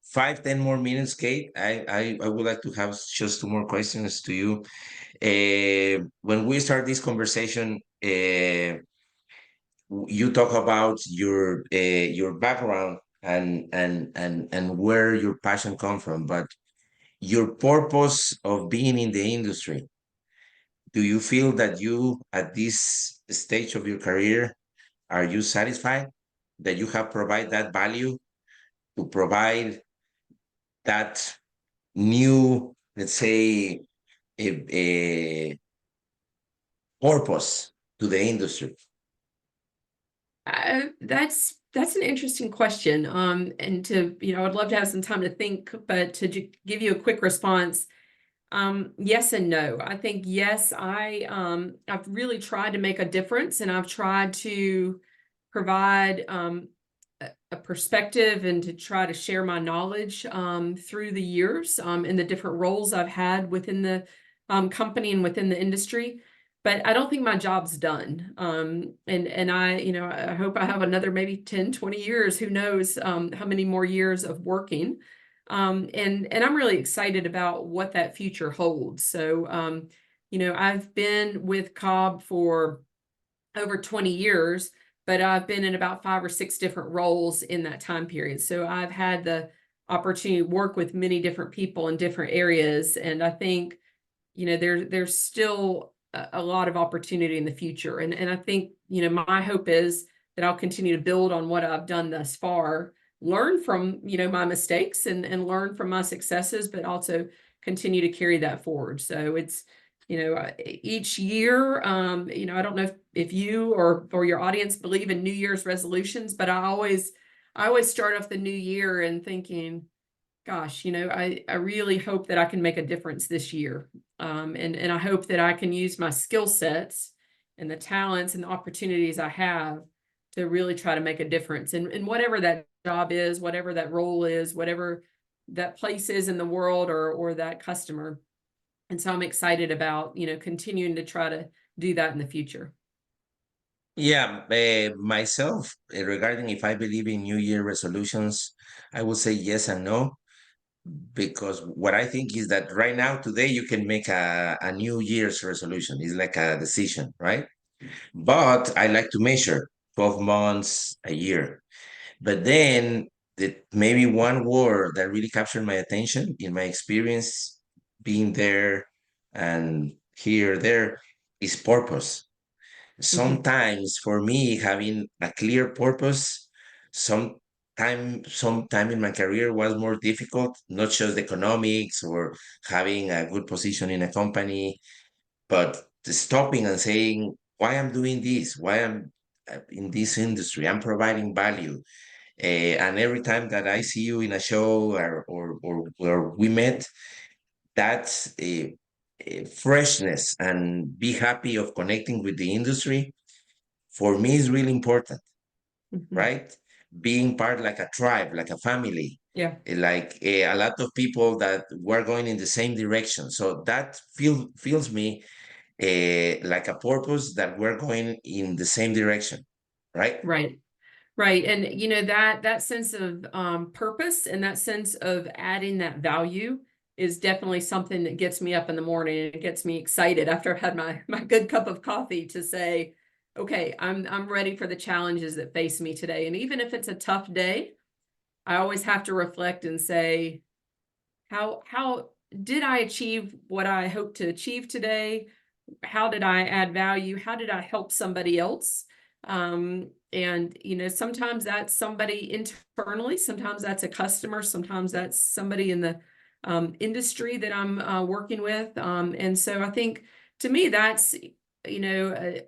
5, 10 more minutes, Kate. I would like to have just two more questions to you. When we start this conversation, you talk about your background and where your passion come from, but your purpose of being in the industry, do you feel that you at this stage of your career, are you satisfied that you have provided that value to provide that new, let's say, a purpose to the industry? That's an interesting question. And to, I'd love to have some time to think, but to give you a quick response, yes and no. I think yes, I've really tried to make a difference, and I've tried to provide a perspective and to try to share my knowledge through the years in the different roles I've had within the company and within the industry. But I don't think my job's done. And I hope I have another maybe 10, 20 years, who knows how many more years of working. And I'm really excited about what that future holds. So, I've been with Cobb for over 20 years, but I've been in about 5 or 6 different roles in that time period. So I've had the opportunity to work with many different people in different areas. And I think, there's still a lot of opportunity in the future. And I think, my hope is that I'll continue to build on what I've done thus far, learn from, my mistakes and learn from my successes, but also continue to carry that forward. So it's, each year, I don't know if you or your audience believe in New Year's resolutions, but I always start off the new year and thinking, gosh, I really hope that I can make a difference this year. And I hope that I can use my skill sets and the talents and the opportunities I have to really try to make a difference. And whatever that job is, whatever that role is, whatever that place is in the world, or that customer. And so I'm excited about, continuing to try to do that in the future. Yeah, myself, regarding if I believe in New Year resolutions, I would say yes and no, because what I think is that right now, today, you can make a New Year's resolution. It's like a decision, right? But I like to measure 12 months, a year. But then maybe one word that really captured my attention in my experience being there and here, there, is purpose. Mhm. Sometimes for me, having a clear purpose, sometime in my career was more difficult, not just economics or having a good position in a company, but stopping and saying, why I'm doing this, why I'm in this industry, I'm providing value. And every time that I see you in a show, or where we met, that's a freshness and be happy of connecting with the industry, for me, is really important, Mhm. right? Being part like a tribe, like a family, Yeah. like a lot of people that were going in the same direction. So that feels me like a purpose, that we're going in the same direction, right? Right. Right. And that sense of purpose and that sense of adding that value is definitely something that gets me up in the morning, and it gets me excited after I've had my good cup of coffee to say, okay, I'm ready for the challenges that face me today. And even if it's a tough day, I always have to reflect and say, how did I achieve what I hope to achieve today? How did I add value? How did I help somebody else? And sometimes that's somebody internally, sometimes that's a customer, sometimes that's somebody in the industry that I'm working with. And so I think, to me, that's you know uh,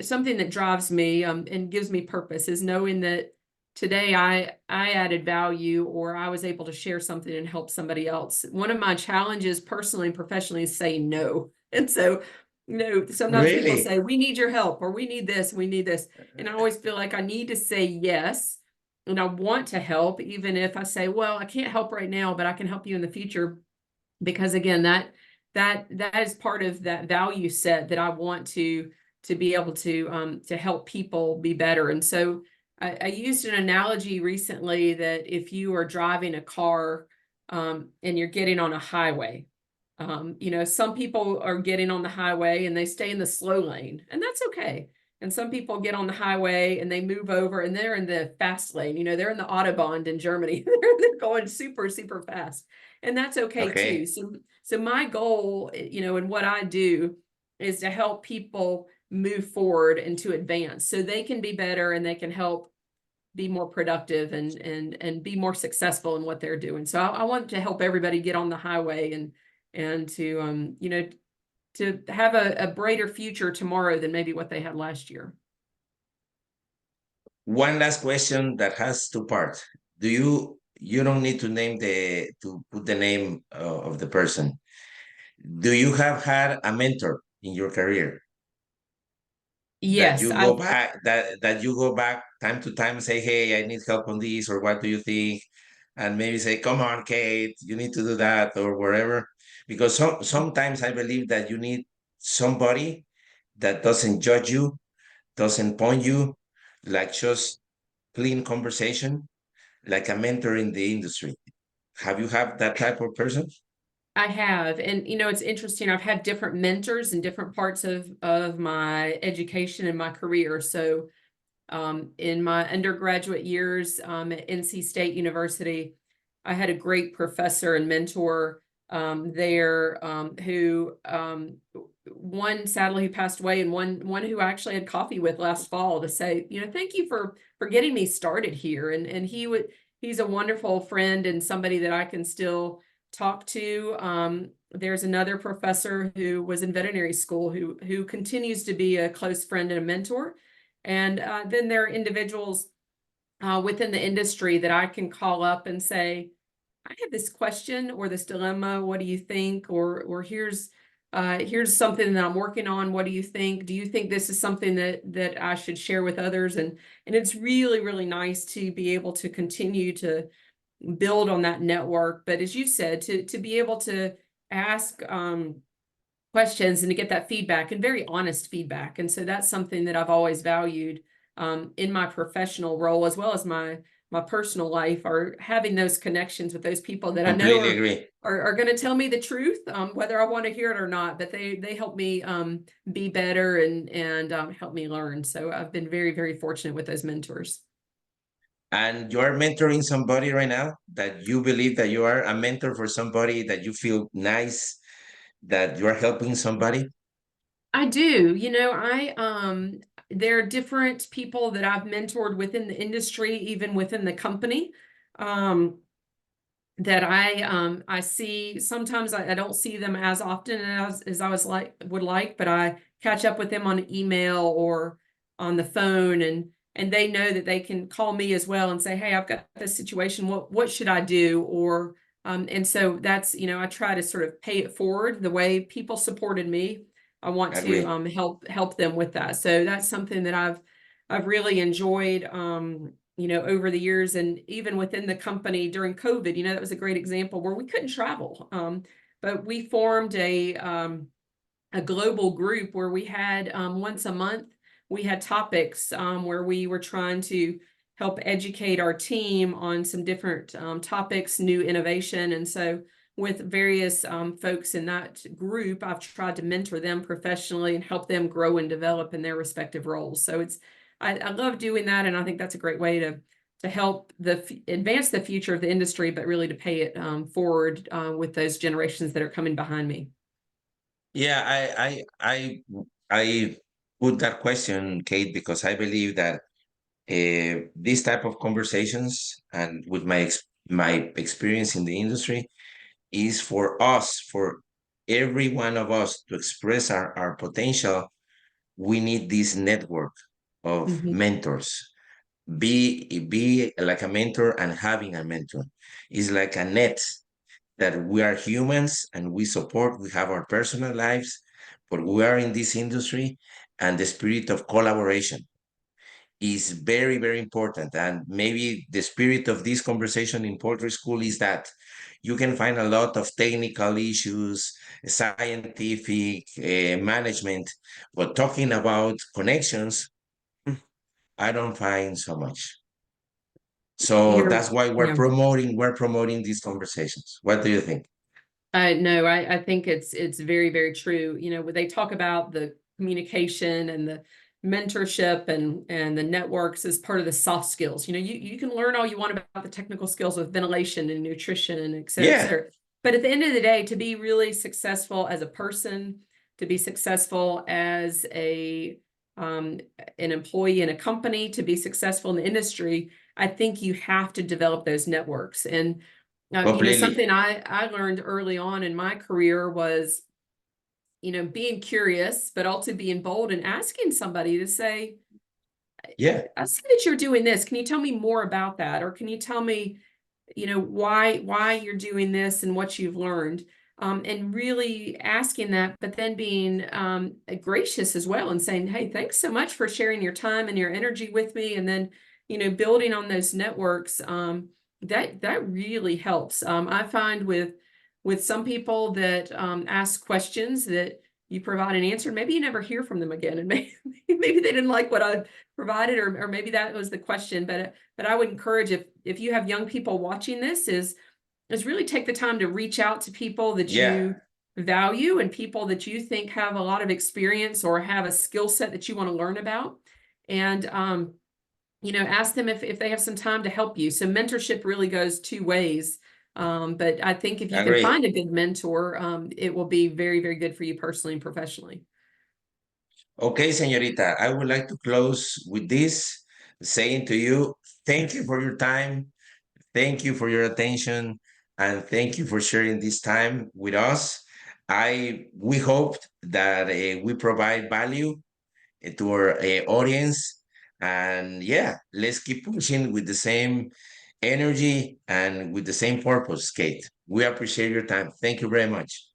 something that drives me and gives me purpose, is knowing that today I added value, or I was able to share something and help somebody else. One of my challenges personally and professionally is saying no. And so, sometimes people Really? say, we need your help, or we need this, we need this. And I always feel like I need to say yes. And I want to help, even if I say, well, I can't help right now, but I can help you in the future. Because again, that is part of that value set that I want to be able to help people be better. And so I used an analogy recently that if you are driving a car and you're getting on a highway, some people are getting on the highway and they stay in the slow lane, and that's okay. And some people get on the highway and they move over and they're in the fast lane. They're in the Autobahn in Germany. They're going super, super fast. And that's okay too. Okay. So my goal, and what I do is to help people move forward and to advance so they can be better and they can help be more productive and be more successful in what they're doing. So I want to help everybody get on the highway and to you know, to have a brighter future tomorrow than maybe what they had last year. One last question that has two parts. Do you don't need to name to put the name of the person. Do you have had a mentor in your career that Yes, you I go back that you go back time to time and say, hey, I need help on this, or what do you think? And maybe say, come on, Kate, you need to do that, or whatever. Because sometimes I believe that you need somebody that doesn't judge you, doesn't point you, like just clean conversation, like a mentor in the industry. Have you had that type of person? I have, and you know, it's interesting. I've had different mentors in different parts of my education and my career. So, in my undergraduate years at NC State University, I had a great professor and mentor there who one sadly who passed away, and one who I actually had coffee with last fall to say, you know, thank you for getting me started here. And he's a wonderful friend and somebody that I can still talk to. There's another professor who was in veterinary school who continues to be a close friend and a mentor. And then there are individuals within the industry that I can call up and say, I have this question or this dilemma. What do you think? Or here's something that I'm working on. What do you think? Do you think this is something that I should share with others? And it's really, really nice to be able to continue to build on that network. But as you said, to be able to ask questions and to get that feedback and very honest feedback. And so that's something that I've always valued in my professional role as well as my personal life, are having those connections with those people that I know Completely agree. are going to tell me the truth, whether I want to hear it or not. But they help me be better and help me learn. So I've been very, very fortunate with those mentors. And you're mentoring somebody right now that you believe that you are a mentor for somebody, that you feel nice that you're helping somebody. I do. You know, there are different people that I've mentored within the industry, even within the company. Um, that I see sometimes I don't see them as often as I would like, but I catch up with them on email or on the phone, and they know that they can call me as well and say, hey, I've got this situation. What should I do? Or and so that's, you know, I try to sort of pay it forward the way people supported me. I want to Agree. help them with that. So that's something that I've really enjoyed you know, over the years, and even within the company during COVID, you know, that was a great example where we couldn't travel. But we formed a global group where we had once a month, we had topics where we were trying to help educate our team on some different topics, new innovation. And so with various folks in that group, I've tried to mentor them professionally and help them grow and develop in their respective roles. So I love doing that, and I think that's a great way to help advance the future of the industry, but really to pay it forward with those generations that are coming behind me. Yeah, I put that question, Kate, because I believe that this type of conversations and with my experience in the industry is for us, for every one of us to express our potential. We need this network of Mhm. mentors. Be like a mentor, and having a mentor is like a net that we are humans and we support. We have our personal lives, but we are in this industry, and the spirit of collaboration is very, very important. And maybe the spirit of this conversation in poultry school is that you can find a lot of technical issues, scientific management, but talking about connections, I don't find so much. So You're, that's why yeah. we're promoting these conversations. What do you think? No, I think it's very, very true. You know, when they talk about the communication and the mentorship and the networks as part of the soft skills. You know, you can learn all you want about the technical skills with ventilation and nutrition and et cetera, et Yeah, cetera. But at the end of the day, to be really successful as a person, to be successful as a an employee in a company, to be successful in the industry, I think you have to develop those networks. And Completely. something I learned early on in my career was, being curious, but also being bold and asking somebody to say, Yeah, I see that you're doing this. Can you tell me more about that? Or can you tell me, why you're doing this and what you've learned? And really asking that, but then being gracious as well and saying, hey, thanks so much for sharing your time and your energy with me. And then, building on those networks, that really helps. I find with some people that ask questions that you provide an answer, maybe you never hear from them again. And maybe they didn't like what I provided, or maybe that was the question. But I would encourage, if you have young people watching this, is really take the time to reach out to people that yeah, you value and people that you think have a lot of experience or have a skill set that you want to learn about. And ask them if they have some time to help you. So mentorship really goes two ways. But I think if you can agree. find a good mentor, it will be very, very good for you personally and professionally. Okay, señorita, I would like to close with this, saying to you, thank you for your time. Thank you for your attention, and thank you for sharing this time with us. We hope that we provide value to our audience, and yeah, let's keep pushing with the same energy and with the same purpose, Kate. We appreciate your time. Thank you very much.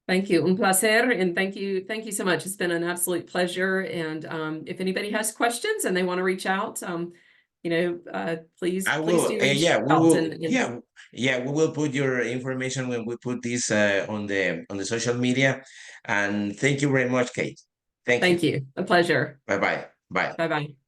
Thank you. Un placer. And thank you so much. It's been an absolute pleasure. And if anybody has questions and they want to reach out, please, I please will. do reach Yeah, we out. will. And Yeah, yeah, we will put your information when we put this on the social media. And thank you very much, Kate. Thank you. thank you. A pleasure. Bye bye. Bye. Bye-bye.